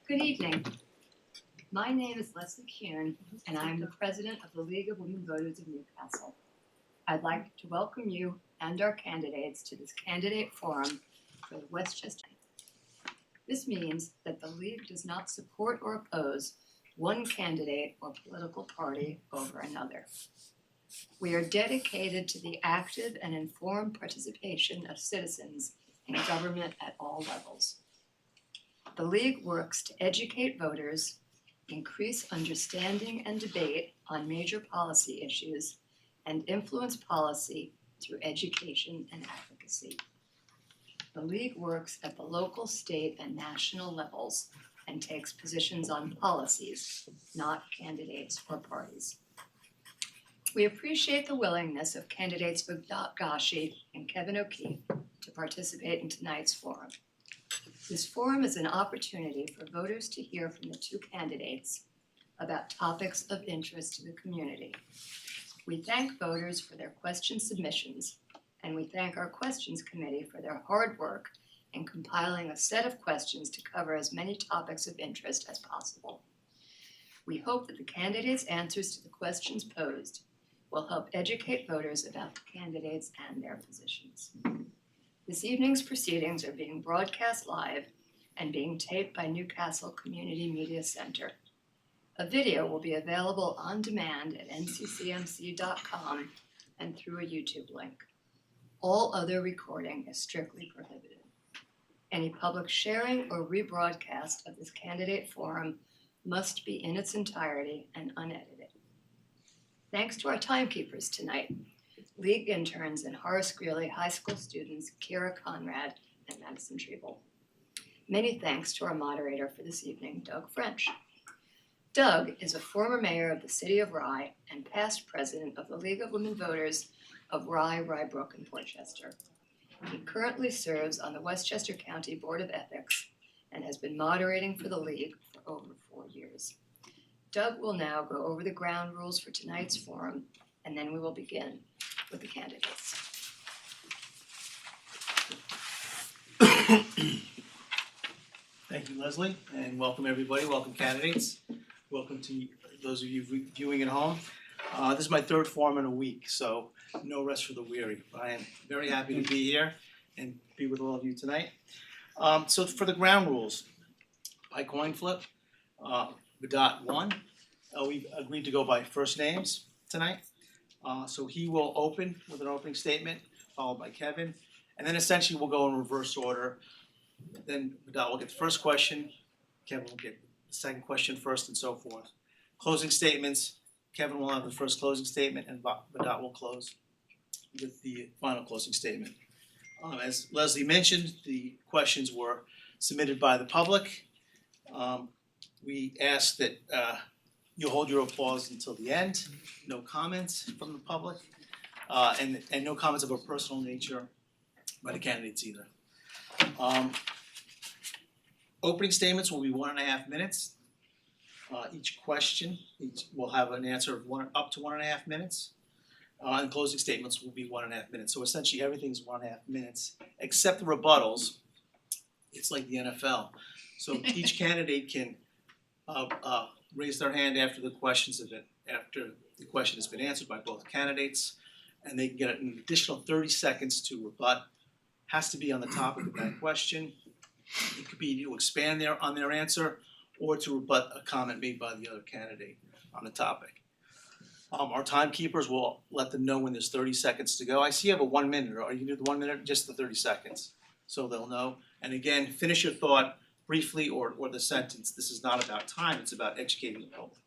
Good evening. My name is Leslie Kuhn, and I am the president of the League of Women Voters of Newcastle. I'd like to welcome you and our candidates to this candidate forum for the Westchester. This means that the League does not support or oppose one candidate or political party over another. We are dedicated to the active and informed participation of citizens in government at all levels. The League works to educate voters, increase understanding and debate on major policy issues, and influence policy through education and advocacy. The League works at the local, state, and national levels and takes positions on policies, not candidates or parties. We appreciate the willingness of candidates Vidat Gashi and Kevin O'Keefe to participate in tonight's forum. This forum is an opportunity for voters to hear from the two candidates about topics of interest to the community. We thank voters for their question submissions, and we thank our questions committee for their hard work in compiling a set of questions to cover as many topics of interest as possible. We hope that the candidates' answers to the questions posed will help educate voters about the candidates and their positions. This evening's proceedings are being broadcast live and being taped by Newcastle Community Media Center. A video will be available on demand at nccmc.com and through a YouTube link. All other recording is strictly prohibited. Any public sharing or rebroadcast of this candidate forum must be in its entirety and unedited. Thanks to our timekeepers tonight, League interns and Horace Greeley High School students Kira Conrad and Madison Treble. Many thanks to our moderator for this evening, Doug French. Doug is a former mayor of the city of Rye and past president of the League of Women Voters of Rye, Rybrook, and Portchester. He currently serves on the Westchester County Board of Ethics and has been moderating for the League for over 4 years. Doug will now go over the ground rules for tonight's forum, and then we will begin with the candidates. Thank you, Leslie, and welcome everybody. Welcome candidates. Welcome to those of you viewing at home. This is my third forum in a week, so no rest for the weary. I am very happy to be here and be with all of you tonight. So for the ground rules, by coin flip, Vidat won. We've agreed to go by first names tonight. So he will open with an opening statement, followed by Kevin, and then essentially we'll go in reverse order. Then Vidat will get the first question, Kevin will get the second question first, and so forth. Closing statements, Kevin will have the first closing statement, and Vidat will close with the final closing statement. As Leslie mentioned, the questions were submitted by the public. We ask that you hold your applause until the end. No comments from the public, and no comments of a personal nature by the candidates either. Opening statements will be 1.5 minutes. Each question will have an answer of up to 1.5 minutes. And closing statements will be 1.5 minutes. So essentially everything's 1.5 minutes, except the rebuttals. It's like the NFL. So each candidate can raise their hand after the question has been answered by both candidates, and they can get an additional 30 seconds to rebut. Has to be on the topic of that question. It could be to expand on their answer or to rebut a comment made by the other candidate on the topic. Our timekeepers will let them know when there's 30 seconds to go. I see you have a 1 minute. Are you gonna do the 1 minute, just the 30 seconds? So they'll know. And again, finish your thought briefly or the sentence. This is not about time, it's about educating the public.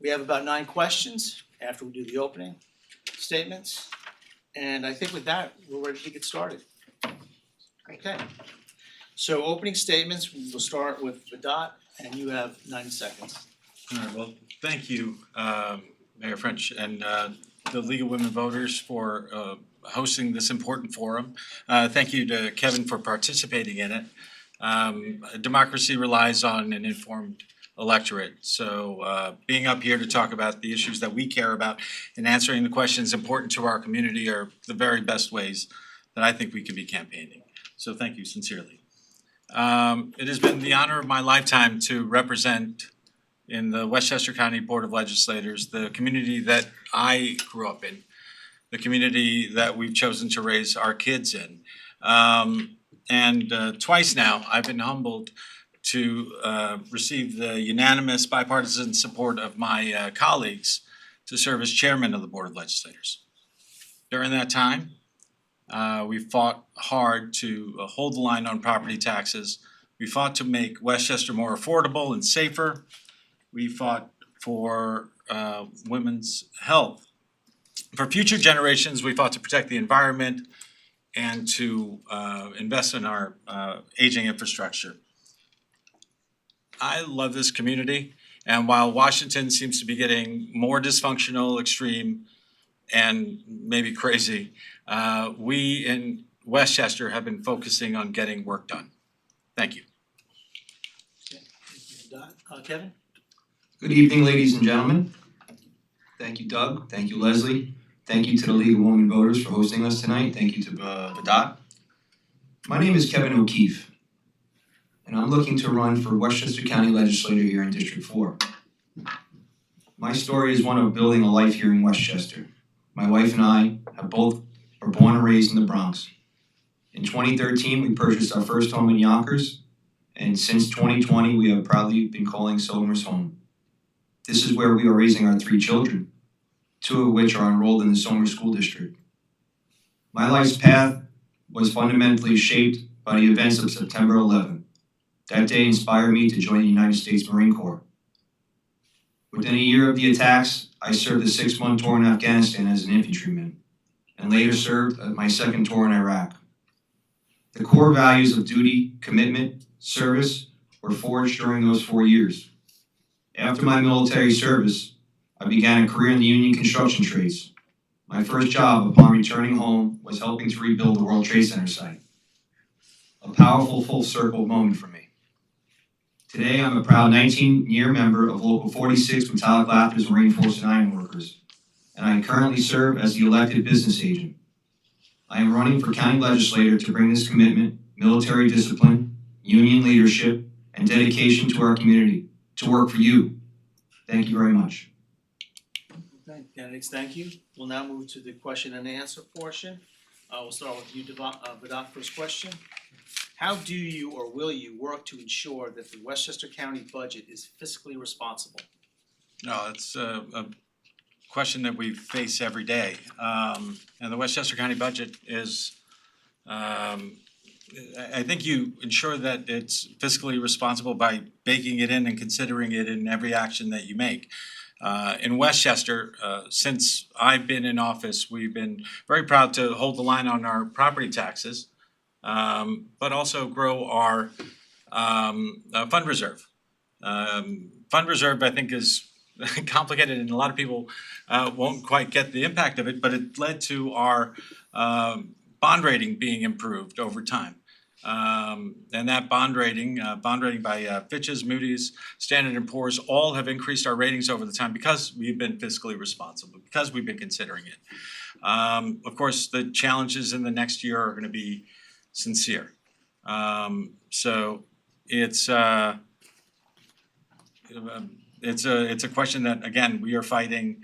We have about 9 questions after we do the opening statements. And I think with that, we're ready to get started. Okay. So opening statements, we'll start with Vidat, and you have 90 seconds. All right, well, thank you, Mayor French, and the League of Women Voters for hosting this important forum. Thank you to Kevin for participating in it. Democracy relies on an informed electorate, so being up here to talk about the issues that we care about and answering the questions important to our community are the very best ways that I think we can be campaigning. So thank you sincerely. It has been the honor of my lifetime to represent in the Westchester County Board of Legislators the community that I grew up in, the community that we've chosen to raise our kids in. And twice now, I've been humbled to receive the unanimous bipartisan support of my colleagues to serve as chairman of the Board of Legislators. During that time, we fought hard to hold the line on property taxes. We fought to make Westchester more affordable and safer. We fought for women's health. For future generations, we fought to protect the environment and to invest in our aging infrastructure. I love this community, and while Washington seems to be getting more dysfunctional, extreme, and maybe crazy, we in Westchester have been focusing on getting work done. Thank you. Kevin? Good evening, ladies and gentlemen. Thank you, Doug. Thank you, Leslie. Thank you to the League of Women Voters for hosting us tonight. Thank you to Vidat. My name is Kevin O'Keefe, and I'm looking to run for Westchester County Legislator here in District 4. My story is one of building a life here in Westchester. My wife and I were born and raised in the Bronx. In 2013, we purchased our first home in Yonkers, and since 2020, we have proudly been calling Somers home. This is where we are raising our 3 children, 2 of which are enrolled in the Somers School District. My life's path was fundamentally shaped by the events of September 11th. That day inspired me to join the United States Marine Corps. Within a year of the attacks, I served a 6-month tour in Afghanistan as an infantryman, and later served my 2nd tour in Iraq. The core values of duty, commitment, service were forged during those 4 years. After my military service, I began a career in the union construction trades. My first job upon returning home was helping to rebuild the World Trade Center site. A powerful full circle moment for me. Today, I'm a proud 19-year member of Local 46 Metallic Lathers and Reinforced Iron Workers, and I currently serve as the elected business agent. I am running for county legislator to bring this commitment, military discipline, union leadership, and dedication to our community, to work for you. Thank you very much. Okay, candidates, thank you. We'll now move to the question and answer portion. We'll start with you, Vidat, first question. How do you or will you work to ensure that the Westchester County budget is fiscally responsible? No, it's a question that we face every day. And the Westchester County budget is, I think you ensure that it's fiscally responsible by baking it in and considering it in every action that you make. In Westchester, since I've been in office, we've been very proud to hold the line on our property taxes, but also grow our fund reserve. Fund reserve, I think, is complicated, and a lot of people won't quite get the impact of it, but it led to our bond rating being improved over time. And that bond rating by Fitch's, Moody's, Standard & Poor's, all have increased our ratings over the time because we've been fiscally responsible, because we've been considering it. Of course, the challenges in the next year are going to be sincere. So it's a question that, again, we are fighting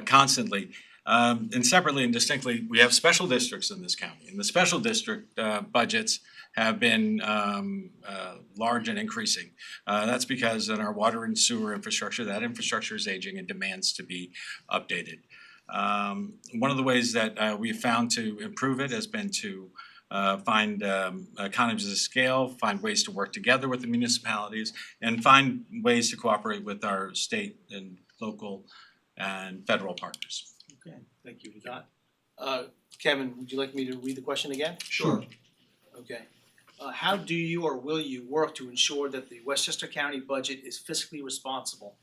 constantly. And separately and distinctly, we have special districts in this county, and the special district budgets have been large and increasing. That's because in our water and sewer infrastructure, that infrastructure is aging and demands to be updated. One of the ways that we've found to improve it has been to find economies of scale, find ways to work together with the municipalities, and find ways to cooperate with our state and local and federal partners. Okay, thank you, Vidat. Kevin, would you like me to read the question again? Sure. Okay. How do you or will you work to ensure that the Westchester County budget is fiscally responsible?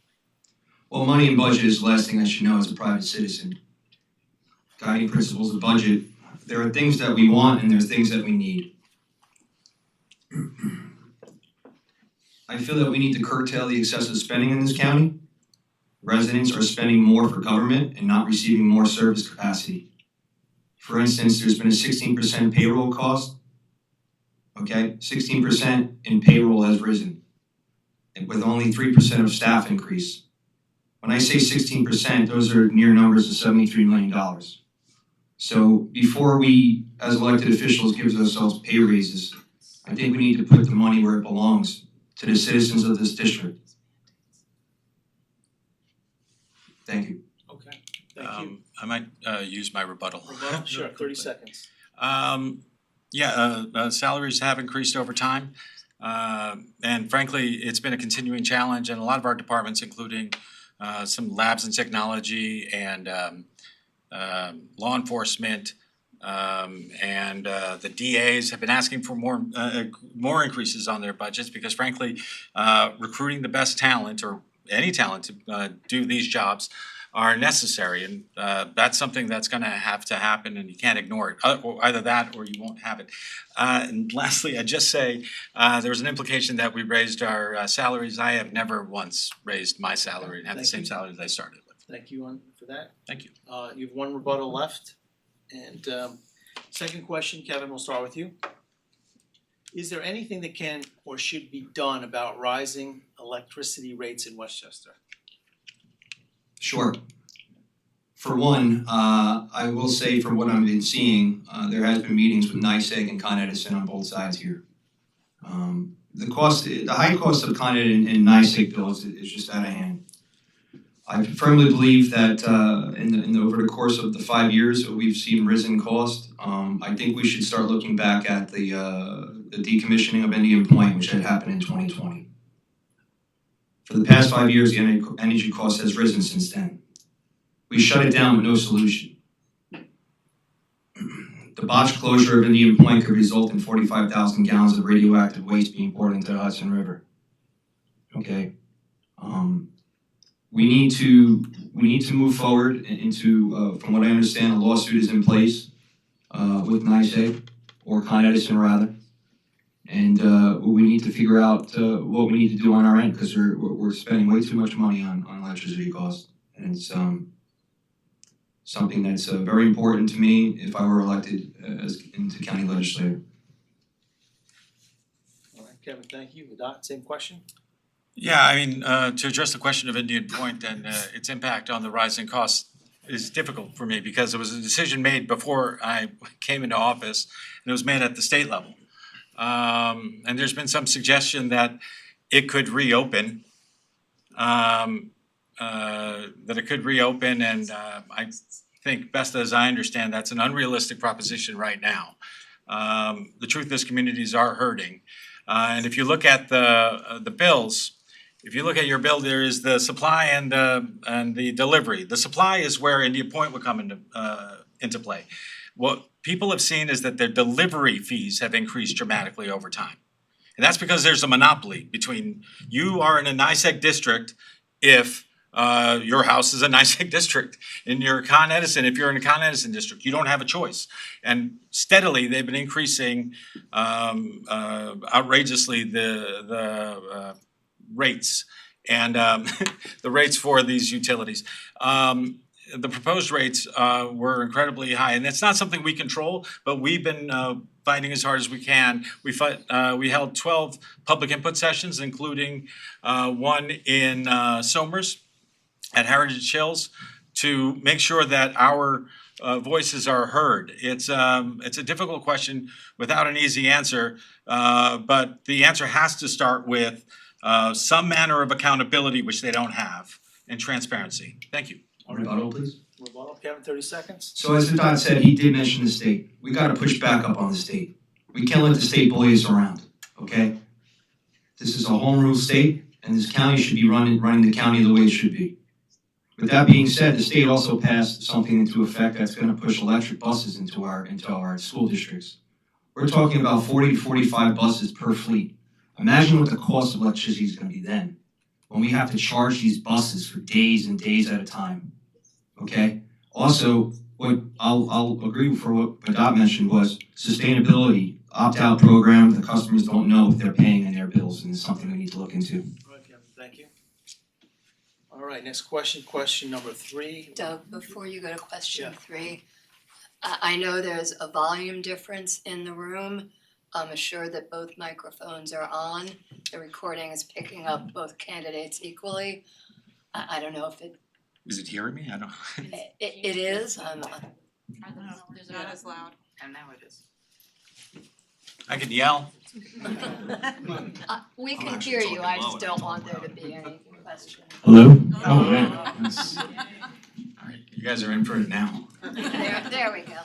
Well, money and budget is the last thing I should know as a private citizen. Guiding principles of budget. There are things that we want and there are things that we need. I feel that we need to curtail the excessive spending in this county. Residents are spending more for government and not receiving more service capacity. For instance, there's been a 16% payroll cost okay? 16% in payroll has risen, and with only 3% of staff increase. When I say 16%, those are near numbers of $73 million. So before we, as elected officials, give ourselves pay raises, I think we need to put the money where it belongs, to the citizens of this district. Thank you. Okay, thank you. I might use my rebuttal. Rebuttal? Sure, 30 seconds. Salaries have increased over time. And frankly, it's been a continuing challenge in a lot of our departments, including some labs and technology and law enforcement. And the DAs have been asking for more increases on their budgets because frankly, recruiting the best talent or any talent to do these jobs are necessary, and that's something that's gonna have to happen, and you can't ignore it. Either that or you won't have it. And lastly, I'd just say there was an implication that we raised our salaries. I have never once raised my salary and had the Thank same you. salary that I started with. Thank you for that. Thank you. You have one rebuttal left. And second question, Kevin, we'll start with you. Is there anything that can or should be done about rising electricity rates in Westchester? Sure. For one, I will say from what I've been seeing, there has been meetings with NYS and Con Edison on both sides here. The high cost of Con Ed and NYS bills is just out of hand. I firmly believe that over the course of the 5 years that we've seen risen cost, I think we should start looking back at the decommissioning of Indian Point, which had happened in 2020. For the past 5 years, the energy cost has risen since then. We shut it down with no solution. The botched closure of Indian Point could result in 45,000 gallons of radioactive waste being poured into the Hudson River. Okay. We need to move forward into, from what I understand, a lawsuit is in place with NYS, or Con Edison rather. And we need to figure out what we need to do on our end, because we're spending way too much money on electricity costs. And it's something that's very important to me if I were elected into county legislator. All right, Kevin, thank you. Dot, same question? Yeah, I mean, to address the question of Indian Point and its impact on the rising costs is difficult for me because it was a decision made before I came into office, and it was made at the state level. And there's been some suggestion that it could reopen, and I think, best as I understand, that's an unrealistic proposition right now. The truth is, communities are hurting, and if you look at the bills, if you look at your bill, there is the supply and the delivery. The supply is where Indian Point would come into play. What people have seen is that their delivery fees have increased dramatically over time. And that's because there's a monopoly between you are in a NYSEG district if your house is a NYSEG district. In your Con Edison, if you're in a Con Edison district, you don't have a choice. And steadily, they've been increasing outrageously the rates and the rates for these utilities. The proposed rates were incredibly high, and it's not something we control, but we've been fighting as hard as we can. We held 12 public input sessions, including one in Somers at Heritage Hills, to make sure that our voices are heard. It's a difficult question without an easy answer, but the answer has to start with some manner of accountability, which they don't have, and transparency. Thank you. Rebuttal, please. Rebuttal, Kevin, 30 seconds. So as Dot said, he did mention the state. We gotta push back up on the state. We can't let the state bully us around, okay? This is a home rule state, and this county should be running the county the way it should be. With that being said, the state also passed something into effect that's gonna push electric buses into our school districts. We're talking about 40 to 45 buses per fleet. Imagine what the cost of electricity is gonna be then, when we have to charge these buses for days and days at a time. Okay. Also, what I'll agree for what Dot mentioned was sustainability, opt-out program. The customers don't know if they're paying in their bills, and it's something we need to look into. All right, Kevin, thank you. All right, next question, question number 3. Doug, before you go to question Yeah. 3, I know there's a volume difference in the room, assure that both microphones are on. The recording is picking up both candidates equally. I don't know if Is it hearing me? I don't. it is. There's not as loud. And now it is. I can yell. We I'm can actually hear you, talking I low just and don't I'm want there talking to be any question. Hello? Oh, yeah. Alright, you guys are in for it now. There we go.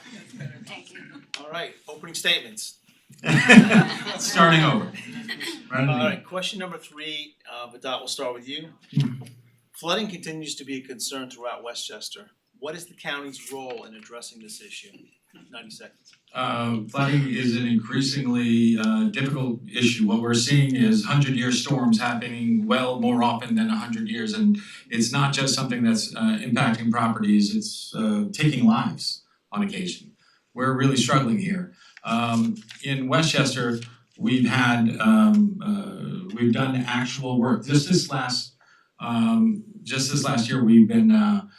Thank you. All right, opening statements. Starting over. All right, question number 3, Vidat, we'll start with you. Flooding continues to be a concern throughout Westchester. What is the county's role in addressing this issue? 90 seconds. Flooding is an increasingly difficult issue. What we're seeing is 100-year storms happening well more often than 100 years, and it's not just something that's impacting properties, it's taking lives on occasion. We're really struggling here. In Westchester, we've had we've done actual work. Just this last year, we've been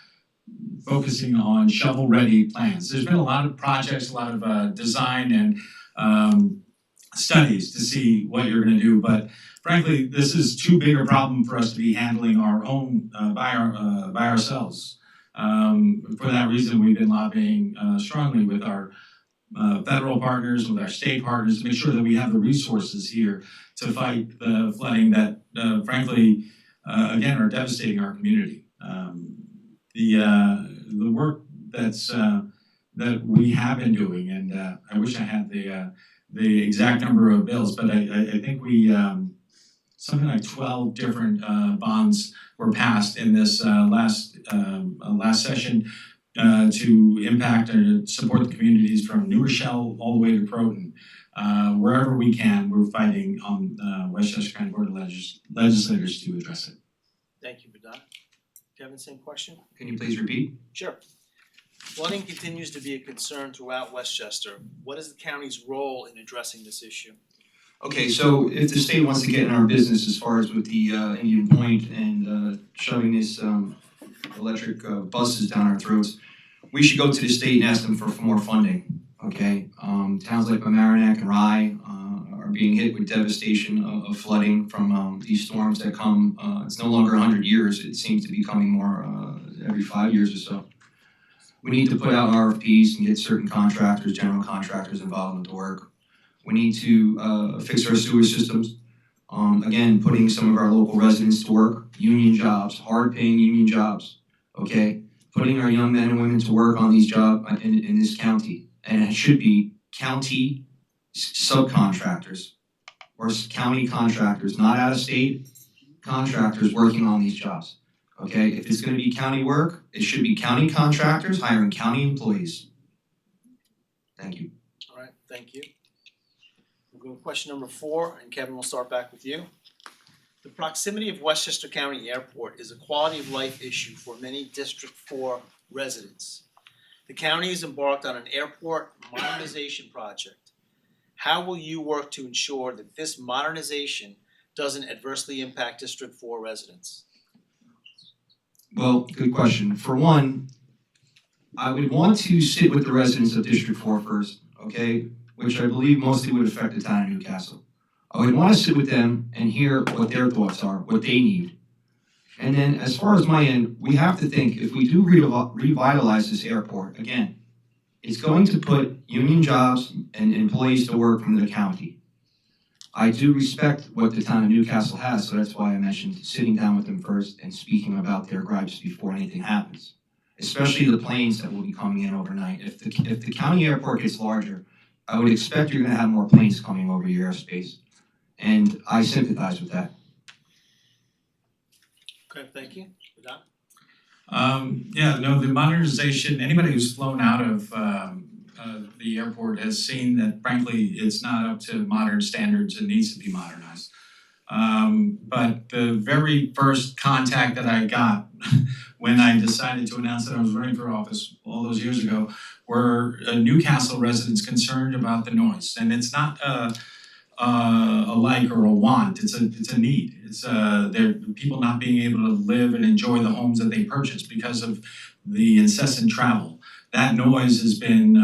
focusing on shovel-ready plans. There's been a lot of projects, a lot of design and studies to see what you're gonna do, but frankly, this is too big a problem for us to be handling our own by ourselves. For that reason, we've been lobbying strongly with our federal partners, with our state partners, to make sure that we have the resources here to fight the flooding that frankly, again, are devastating our community. The work that we have been doing, and I wish I had the exact number of bills, but I think we something like 12 different bonds were passed in this last session to impact and support the communities from New Rochelle all the way to Croton. Wherever we can, we're fighting on Westchester County Board of Legislators to address it. Thank you, Vidat. Kevin, same question? Can you please repeat? Sure. Flooding continues to be a concern throughout Westchester. What is the county's role in addressing this issue? Okay, so if the state wants to get in our business as far as with the Indian Point and shoving this electric buses down our throats, we should go to the state and ask them for more funding, okay? Towns like Mamaroneck and Rye are being hit with devastation of flooding from these storms that come, it's no longer 100 years, it seems to be coming more every 5 years or so. We need to put out RFPs and get certain contractors, general contractors involved with the work. We need to fix our sewer systems. Again, putting some of our local residents to work, union jobs, hard-paying union jobs, okay? Putting our young men and women to work on these jobs in this county. And it should be county subcontractors or county contractors, not out-of-state contractors working on these jobs, okay? If it's gonna be county work, it should be county contractors hiring county employees. Thank you. All right, thank you. We'll go to question number 4, and Kevin, we'll start back with you. The proximity of Westchester County Airport is a quality of life issue for many District 4 residents. The county has embarked on an airport modernization project. How will you work to ensure that this modernization doesn't adversely impact District 4 residents? Well, good question. For one, I would want to sit with the residents of District 4 first, okay? Which I believe mostly would affect the town of Newcastle. I would want to sit with them and hear what their thoughts are, what they need. And then as far as my end, we have to think, if we do revitalize this airport, again, it's going to put union jobs and employees to work from the county. I do respect what the town of Newcastle has, so that's why I mentioned sitting down with them first and speaking about their gripes before anything happens. Especially the planes that will be coming in overnight. If the county airport gets larger, I would expect you're gonna have more planes coming over your airspace. And I sympathize with that. Okay, thank you. Vidat? The modernization, anybody who's flown out of the airport has seen that frankly, it's not up to modern standards and needs to be modernized. But the very first contact that I got when I decided to announce that I was running for office all those years ago were Newcastle residents concerned about the noise. And it's not a like or a want, it's a need. It's they're people not being able to live and enjoy the homes that they purchased because of the incessant travel that noise has been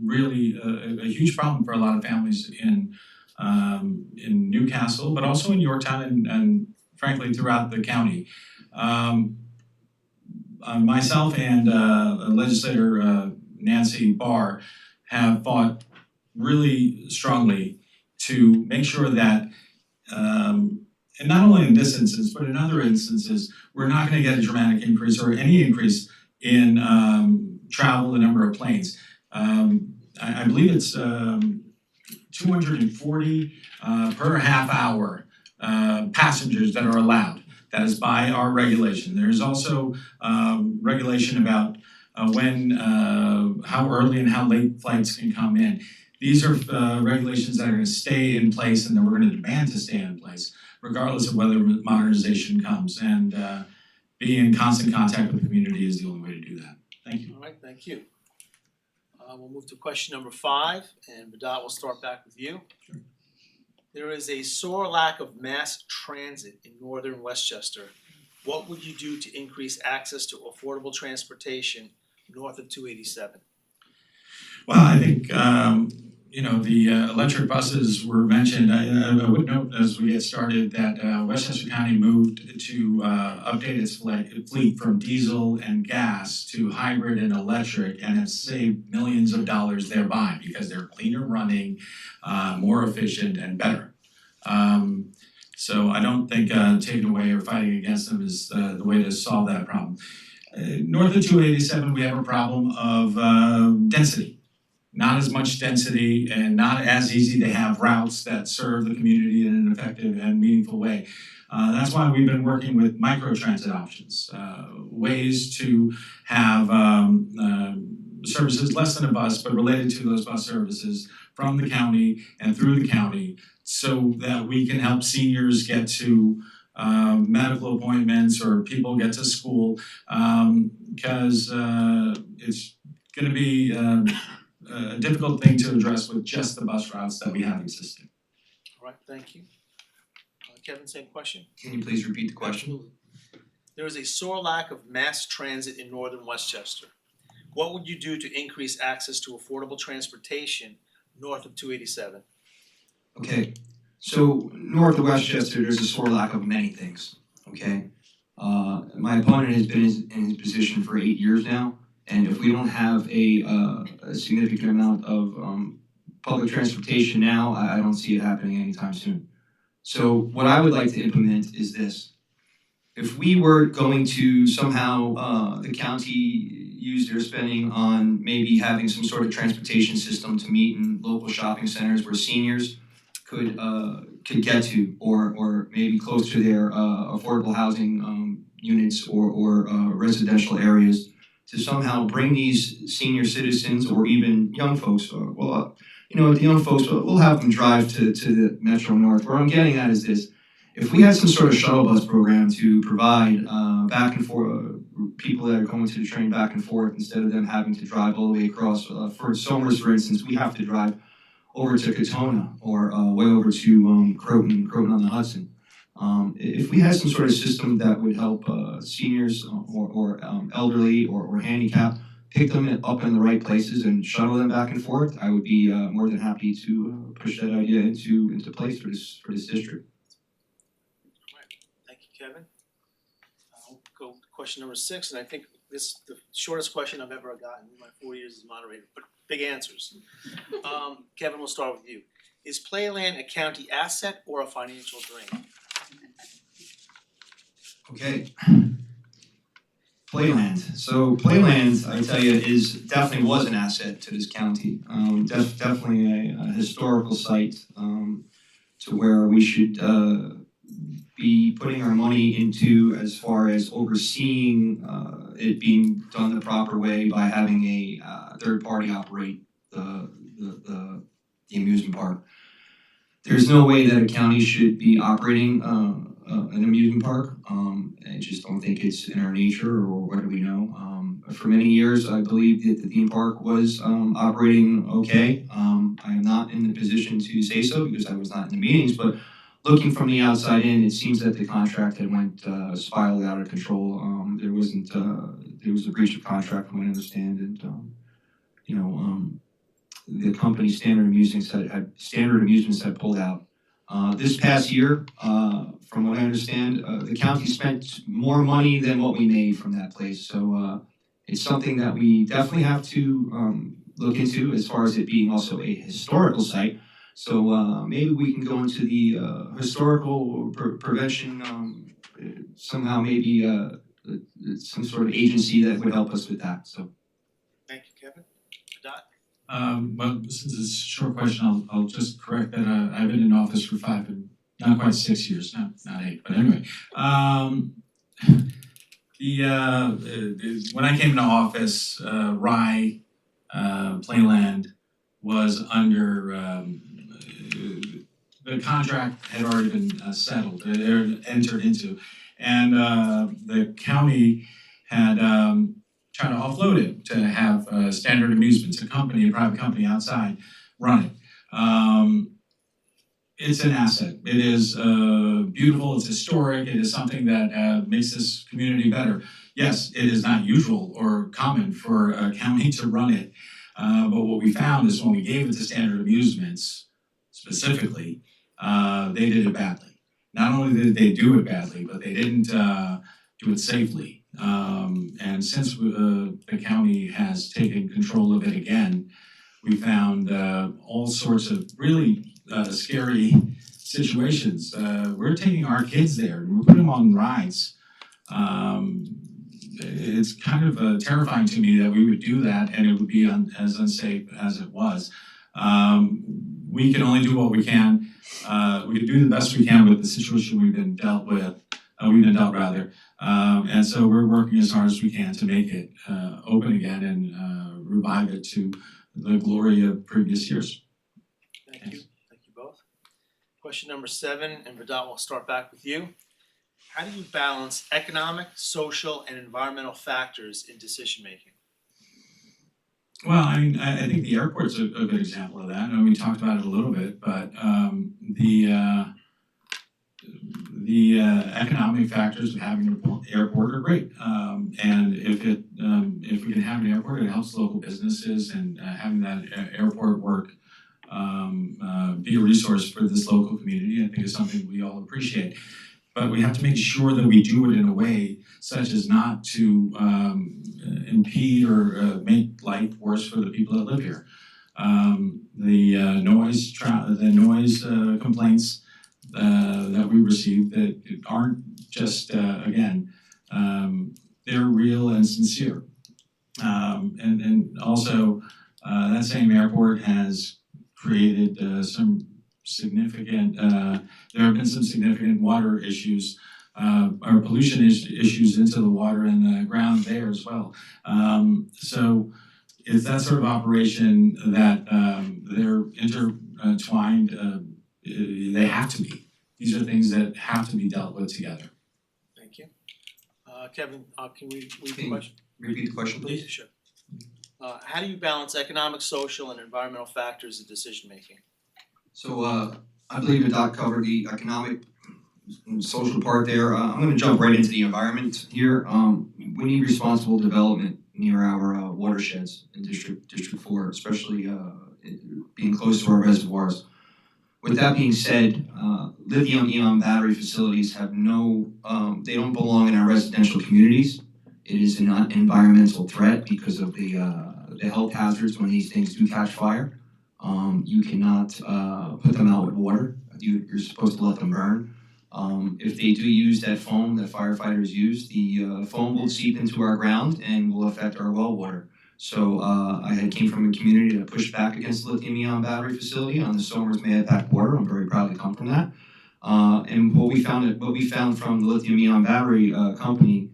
really a huge problem for a lot of families in Newcastle, but also in Yorktown and frankly throughout the county. Myself and legislator Nancy Barr have fought really strongly to make sure that, and not only in this instance, but in other instances, we're not going to get a dramatic increase or any increase in travel, the number of planes. I believe it's 240 per half hour passengers that are allowed. That is by our regulation. There's also regulation about how early and how late flights can come in. These are regulations that are going to stay in place and that we're going to demand to stay in place, regardless of whether modernization comes. And being in constant contact with the community is the only way to do that. Thank you. All right, thank you. We'll move to question number 5, and Vedant, we'll start back with you. Sure. There is a sore lack of mass transit in northern Westchester. What would you do to increase access to affordable transportation north of 287? Well, I think the electric buses were mentioned. I would note as we get started that Westchester County moved to update its fleet from diesel and gas to hybrid and electric, and has saved millions of dollars thereby because they're cleaner running, more efficient, and better. So I don't think taking away or fighting against them is the way to solve that problem. North of 287, we have a problem of density. Not as much density and not as easy to have routes that serve the community in an effective and meaningful way. That's why we've been working with microtransit options, ways to have services less than a bus, but related to those bus services from the county and through the county, so that we can help seniors get to medical appointments or people get to school, because it's going to be a difficult thing to address with just the bus routes that we have existing. All right, thank you. Kevin, same question. Can you please repeat the question? There is a sore lack of mass transit in northern Westchester. What would you do to increase access to affordable transportation north of 287? Okay, so north of Westchester, there's a sore lack of many things, okay? My opponent has been in his position for 8 years now, and if we don't have a significant amount of public transportation now, I don't see it happening anytime soon. So what I would like to implement is this. If we were going to somehow, the county use their spending on maybe having some sort of transportation system to meet in local shopping centers where seniors could get to, or maybe close to their affordable housing units or residential areas, to somehow bring these senior citizens or even young folks, the young folks, we'll have them drive to the Metro North. Where I'm getting at is this: if we had some sort of shuttle bus program to provide back and forth, people that are going to the train back and forth, instead of them having to drive all the way across. For Somers, for instance, we have to drive over to Katona or way over to Croton on the Hudson. If we had some sort of system that would help seniors or elderly or handicapped, pick them up in the right places and shuttle them back and forth, I would be more than happy to push that idea into place for this district. Thank you, Kevin. I'll go to question number 6, and I think this is the shortest question I've ever gotten in my 4 years as moderator, but big answers. Kevin, we'll start with you. Is Playland a county asset or a financial drain? Okay. Playland. So Playland, I tell you, definitely was an asset to this county. Definitely a historical site to where we should be putting our money into, as far as overseeing it being done the proper way by having a third party operate the amusement park. There's no way that a county should be operating an amusement park. I just don't think it's in our nature, or what do we know. For many years, I believe that the theme park was operating okay. I am not in the position to say so because I was not in the meetings, but looking from the outside in, it seems that the contract had spiraled out of control. There wasn't there was a breach of contract from what I understand, and the company Standard Amusements had pulled out. This past year, from what I understand, the county spent more money than what we made from that place. So it's something that we definitely have to look into as far as it being also a historical site. So maybe we can go into the historical prevention somehow, maybe some sort of agency that would help us with that. So. Thank you, Kevin. Dot? Well, since it's a short question, I'll just correct that I've been in office for 5 and not quite 6 years, not 8, but anyway. When I came into office, Rye, Playland was under, the contract had already been settled, entered into, and the county had trying to offload it to have Standard Amusements, a private company outside, run it. It's an asset. It is beautiful, it's historic, it is something that makes this community better. Yes, it is not usual or common for a county to run it, but what we found is when we gave it to Standard Amusements, specifically, they did it badly. Not only did they do it badly, but they didn't do it safely. And since the county has taken control of it again, we found all sorts of really scary situations. We're taking our kids there and we're putting them on rides. It's kind of terrifying to me that we would do that and it would be as unsafe as it was. We can only do what we can. We can do the best we can with the situation we've been dealt rather. And so we're working as hard as we can to make it open again and revive it to the glory of previous years. Thank you. Thank you both. Question number 7, and Vedant, we'll start back with you. How do you balance economic, social, and environmental factors in decision making? Well, I mean, I think the airport's a good example of that. I know we talked about it a little bit, but the economic factors of having an airport are great. And if we can have an airport, it helps local businesses, and having that airport work be a resource for this local community, I think is something we all appreciate. But we have to make sure that we do it in a way such as not to impede or make life worse for the people that live here. The noise complaints that we receive that aren't just they're real and sincere. And also that same airport has created some significant, there have been some significant water issues, or pollution issues into the water and the ground there as well. So it's that sort of operation that they're intertwined, they have to be. These are things that have to be dealt with together. Thank you. Kevin, can we read the question? Repeat the question, please. Sure. How do you balance economic, social, and environmental factors in decision making? So I believe Doc covered the economic and social part there. I'm going to jump right into the environment here. We need responsible development near our watersheds in District 4, especially being close to our reservoirs. With that being said, lithium-ion battery facilities have they don't belong in our residential communities. It is an environmental threat because of the health hazards when these things do catch fire. You cannot put them out with water. You're supposed to let them burn. If they do use that foam that firefighters use, the foam will seep into our ground and will affect our well water. So I came from a community that pushed back against the lithium-ion battery facility on the Somers Mayapack water. I'm very proud to come from that. And what we found from the lithium-ion battery company,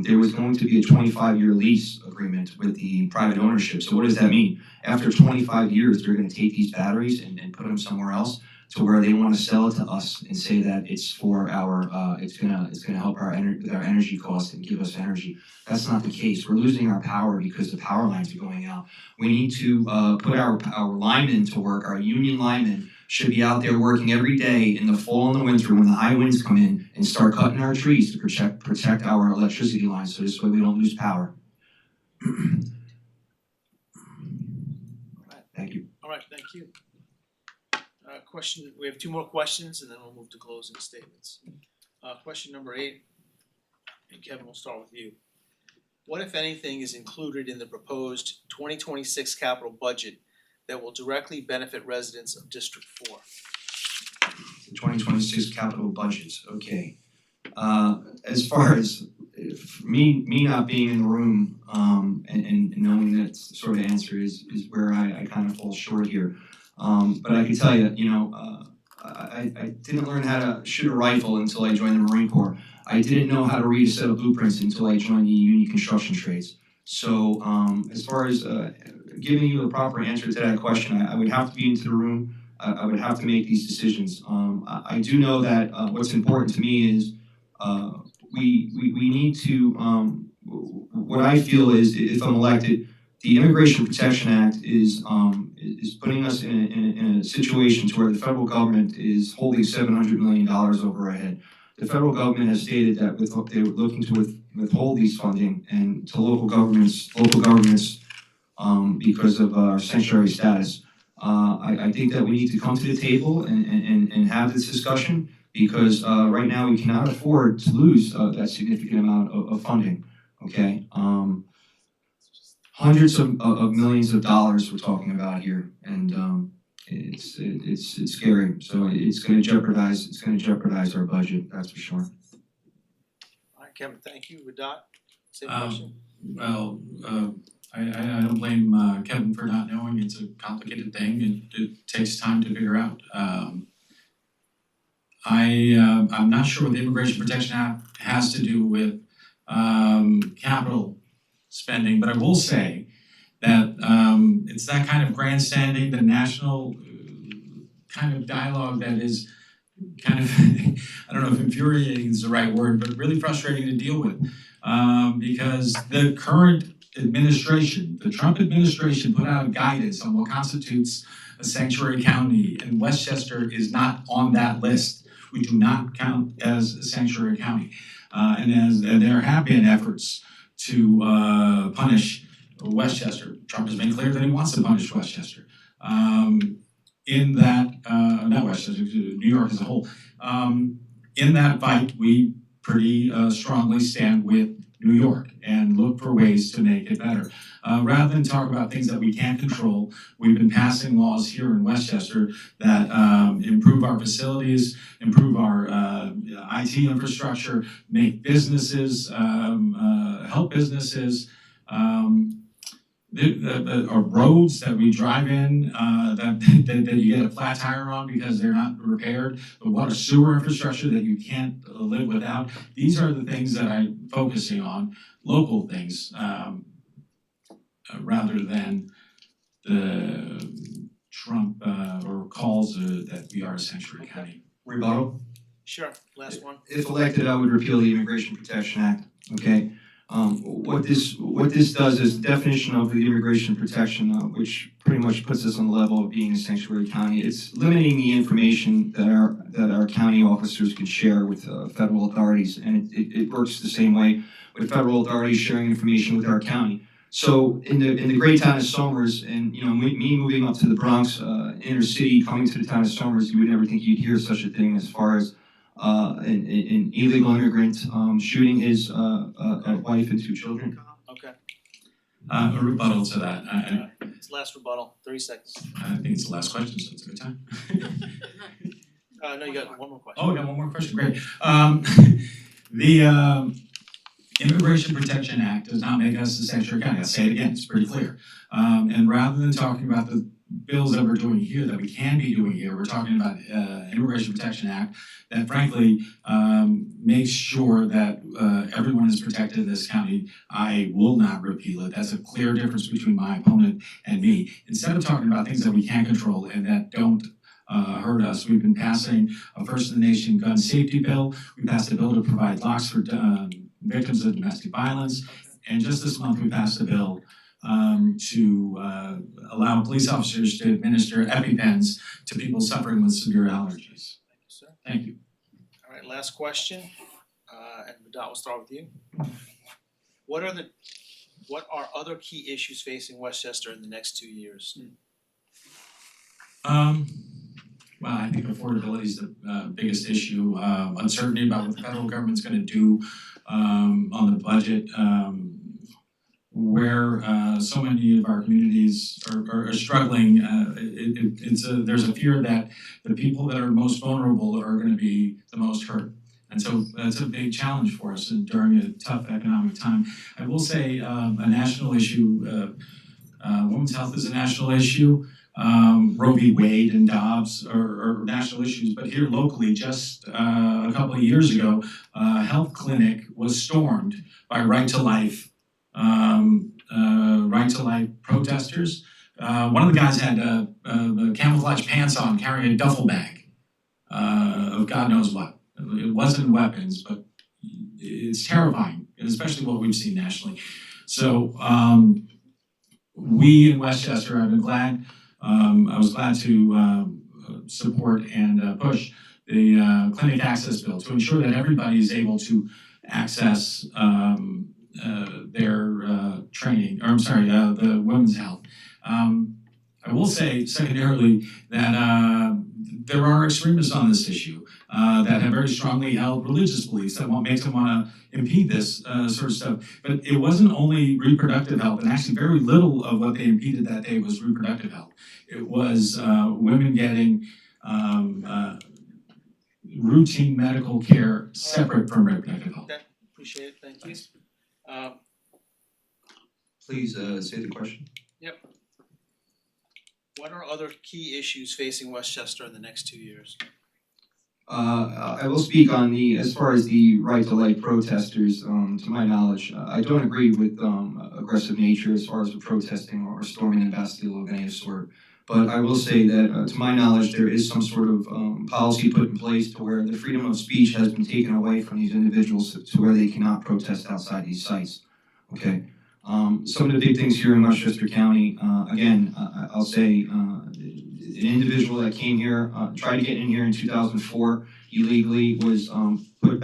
there was going to be a 25-year lease agreement with the private ownership. So what does that mean? After 25 years, they're going to take these batteries and put them somewhere else to where they want to sell it to us and say that it's for our, it's gonna help with our energy costs and give us energy. That's not the case. We're losing our power because the power lines are going out. We need to put our linemen to work, our union linemen, should be out there working every day in the fall and the winter when the high winds come in and start cutting our trees to protect our electricity lines so this way we don't lose power. Thank you. All right, thank you. Question, we have two more questions and then we'll move to closing statements. Question number 8, and Kevin, we'll start with you. What, if anything, is included in the proposed 2026 capital budget that will directly benefit residents of District 4? The 2026 capital budgets, okay. As far as me not being in the room and knowing that sort of answer is where I kind of fall short here. But I can tell you, I didn't learn how to shoot a rifle until I joined the Marine Corps. I didn't know how to read a set of blueprints until I joined the Union Construction Trades. So as far as giving you a proper answer to that question, I would have to be into the room. I would have to make these decisions. I do know that what's important to me is we need to, what I feel is if I'm elected, the Immigration Protection Act is putting us in a situation to where the federal government is holding $700 million over our head. The federal government has stated that they were looking to withhold these funding and to local governments because of our sanctuary status. I think that we need to come to the table and have this discussion because right now we cannot afford to lose that significant amount of funding. Okay. Hundreds of millions of dollars we're talking about here, and it's scary. So it's going to jeopardize our budget. That's for sure. All right, Kevin, thank you. Vedant, same question. Well, I don't blame Kevin for not knowing. It's a complicated thing and it takes time to figure out. I'm not sure what the Immigration Protection Act has to do with capital spending, but I will say that it's that kind of grandstanding, the national kind of dialogue that is kind of, I don't know if infuriating is the right word, but really frustrating to deal with because the current administration, the Trump administration, put out guidance on what constitutes a sanctuary county, and Westchester is not on that list. We do not count as a sanctuary county, and there have been efforts to punish Westchester. Trump has made clear that he wants to punish Westchester. In that, not Westchester, New York as a whole. In that fight, we pretty strongly stand with New York and look for ways to make it better. Rather than talk about things that we can't control, we've been passing laws here in Westchester that improve our facilities, improve our IT infrastructure, make businesses, help businesses, or roads that we drive in that you get a flat tire on because they're not repaired, the water sewer infrastructure that you can't live without. These are the things that I'm focusing on, local things, rather than the Trump or calls that we are a sanctuary county. Rebuttal? Sure, last one. If elected, I would repeal the Immigration Protection Act, okay? What this does is the definition of the immigration protection, which pretty much puts us on the level of being a sanctuary county. It's limiting the information that our county officers can share with federal authorities, and it works the same way with federal authorities sharing information with our county. So in the great town of Somers, and me moving up to the Bronx inner city, coming to the town of Somers, you would never think you'd hear such a thing as far as an illegal immigrant shooting his wife and 2 children. Okay, A rebuttal to that. it's last rebuttal, 30 seconds. I think it's the last question, so it's a good time. No, you got one more question. Oh, we got one more question, great. The Immigration Protection Act does not make us a sanctuary county. I'll say it again, it's pretty clear. And rather than talking about the bills that we're doing here, that we can be doing here, we're talking about Immigration Protection Act that frankly makes sure that everyone is protected in this county. I will not repeal it. That's a clear difference between my opponent and me. Instead of talking about things that we can control and that don't hurt us, we've been passing a First in the Nation gun safety bill. We passed a bill to provide locks for victims of domestic violence. And just this month, we passed a bill to allow police officers to administer EpiPens to people suffering with severe allergies. Thank you, sir. Thank you. All right, last question, and Dot, we'll start with you. What are other key issues facing Westchester in the next 2 years? Well, I think affordability is the biggest issue. Uncertainty about what the federal government's gonna do on the budget. Where so many of our communities are struggling, there's a fear that the people that are most vulnerable are gonna be the most hurt. And so that's a big challenge for us during a tough economic time. I will say a national issue, women's health is a national issue. Roe v. Wade and Dobbs are national issues, but here locally, just a couple of years ago, a health clinic was stormed by Right to Life protesters. One of the guys had camouflage pants on, carrying a duffel bag of God knows what. It wasn't weapons, but it's terrifying, especially what we've seen nationally. So we in Westchester, I've been glad. I was glad to support and push the clinic access bill to ensure that everybody is able to access their training, or the women's health. I will say secondarily that there are extremists on this issue that have very strongly held religious beliefs that make them want to impede this sort of stuff. But it wasn't only reproductive health, and actually very little of what they impeded that day was reproductive health. It was women getting routine medical care separate from reproductive health. Okay, appreciate it, thank you. Please say the question. Yep. What are other key issues facing Westchester in the next 2 years? I will speak on as far as the Right to Life protesters, to my knowledge, I don't agree with aggressive nature as far as the protesting or storming the Bastille of any sort. But I will say that, to my knowledge, there is some sort of policy put in place to where the freedom of speech has been taken away from these individuals to where they cannot protest outside these sites. Okay. Some of the big things here in Westchester County, again, I'll say, an individual that came here, tried to get in here in 2004 illegally, was pushed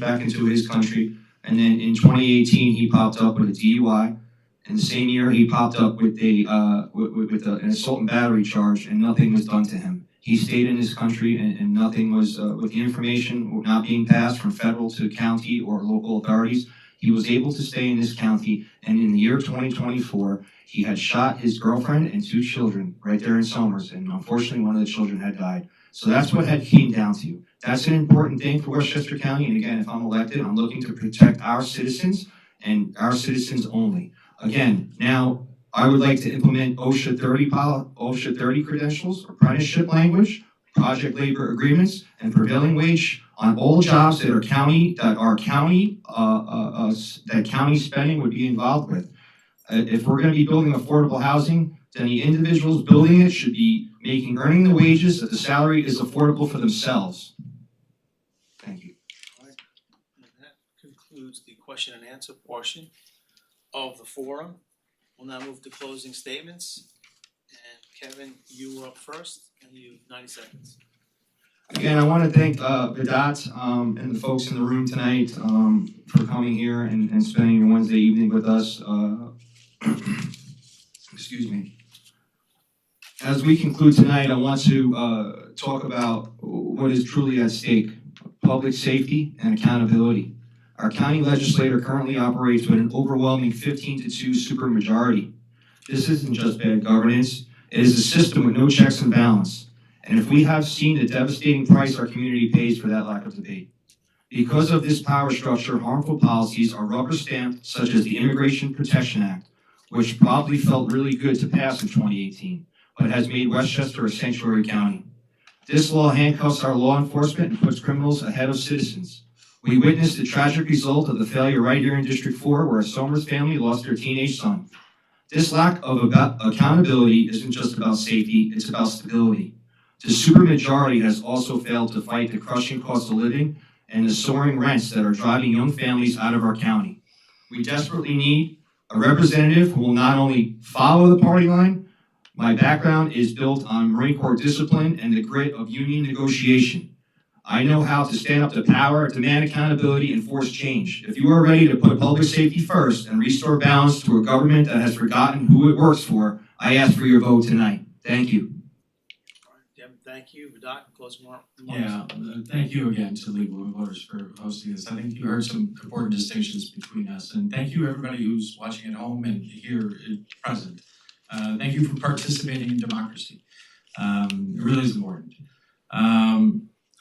back into his country, and then in 2018 he popped up with a DUI. In the same year he popped up with an assault and battery charge, and nothing was done to him. He stayed in his country, and nothing was, with the information not being passed from federal to county or local authorities, he was able to stay in this county, and in the year 2024, he had shot his girlfriend and 2 children right there in Somers, and unfortunately one of the children had died. So that's what it came down to. That's an important thing for Westchester County, and again, if I'm elected, I'm looking to protect our citizens and our citizens only. Again, now I would like to implement OSHA 30 credentials, apprenticeship language, project labor agreements, and prevailing wage on all jobs that county spending would be involved with. If we're going to be building affordable housing, then the individuals building it should be earning the wages that the salary is affordable for themselves. Thank you. All right. And that concludes the question and answer portion of the forum. We'll now move to closing statements. And Kevin, you were up first, and you have 90 seconds. Again, I want to thank Vedot and the folks in the room tonight for coming here and spending your Wednesday evening with us. Excuse me. As we conclude tonight, I want to talk about what is truly at stake: public safety and accountability. Our county legislature currently operates with an overwhelming 15-2 supermajority. This isn't just bad governance; it is a system with no checks and balance. And if we have seen the devastating price our community pays for that lack of debate. Because of this power structure, harmful policies are rubber stamped, such as the Immigration Protection Act, which probably felt really good to pass in 2018, but has made Westchester a sanctuary county. This law handcuffs our law enforcement and puts criminals ahead of citizens. We witnessed the tragic result of the failure right here in District 4, where a Somers family lost their teenage son. This lack of accountability isn't just about safety, it's about stability. The supermajority has also failed to fight the crushing cost of living and the soaring rents that are driving young families out of our county. We desperately need A representative who will not only follow the party line, my background is built on Marine Corps discipline and the grit of union negotiation. I know how to stand up to power, demand accountability, and force change. If you are ready to put public safety first and restore balance to a government that has forgotten who it works for, I ask for your vote tonight. Thank you. All right, Devin, thank you. Doc, closing remarks. Yeah, thank you again to League of Women Voters for hosting this. I think you heard some important distinctions between us, and thank you everybody who's watching at home and here present. Thank you for participating in democracy. It really is important.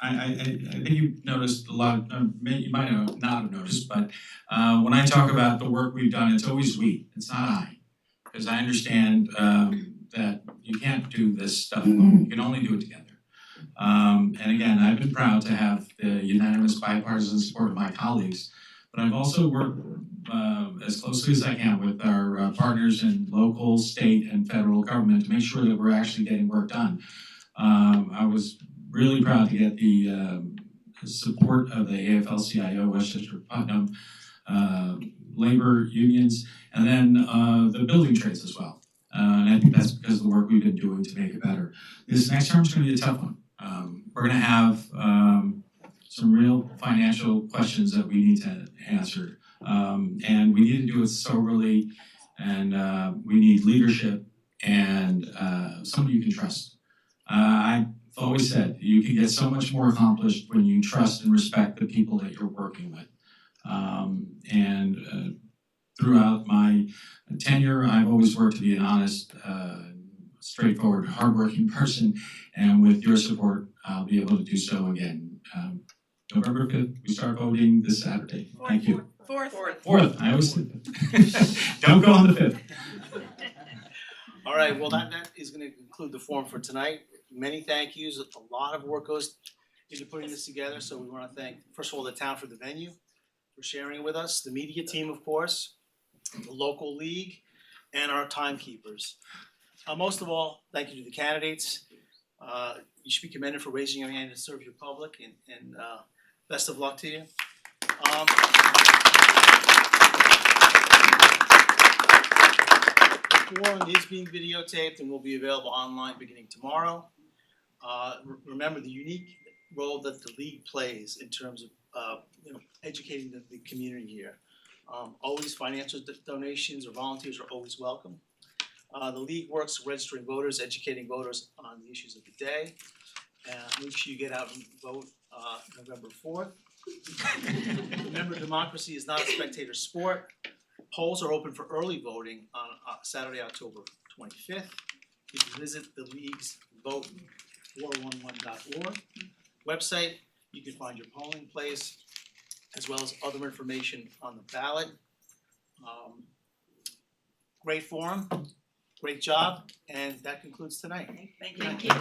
I think you've noticed a lot, you might not have noticed, but when I talk about the work we've done, it's always we, it's not I. Because I understand that you can't do this stuff alone, you can only do it together. And again, I've been proud to have the unanimous bipartisan support of my colleagues, but I've also worked as closely as I can with our partners in local, state, and federal government to make sure that we're actually getting work done. I was really proud to get the support of the AFL-CIO, Westchester Putnam, labor unions, and then the building trades as well. And I think that's because of the work we've been doing to make it better. This next term is going to be a tough one. We're going to have some real financial questions that we need to answer. And we need to do it soberly, and we need leadership and somebody you can trust. I've always said you can get so much more accomplished when you trust and respect the people that you're working with. Throughout my tenure, I've always worked to be an honest, straightforward, hardworking person, and with your support, I'll be able to do so again. November 5th, we start voting this Saturday. Thank you. Fourth. I always don't go on the 5th. All right, well, that is going to conclude the forum for tonight. Many thank yous. A lot of work goes into putting this together, so we want to thank, first of all, the town for the venue, for sharing it with us, the media team, of course, the local league, and our timekeepers. Most of all, thank you to the candidates. You should be commended for raising your hand to serve your public, and best of luck to you. The forum is being videotaped and will be available online beginning tomorrow. Remember the unique role that the league plays in terms of educating the community here. Always financial donations or volunteers are always welcome. The league works registering voters, educating voters on the issues of the day. Make sure you get out and vote November 4th. Remember, democracy is not a spectator sport. Polls are open for early voting on Saturday, October 25th. You can visit the league's vote411.org website. You can find your polling place as well as other information on the ballot. Great forum, great job, and that concludes tonight. Thank you.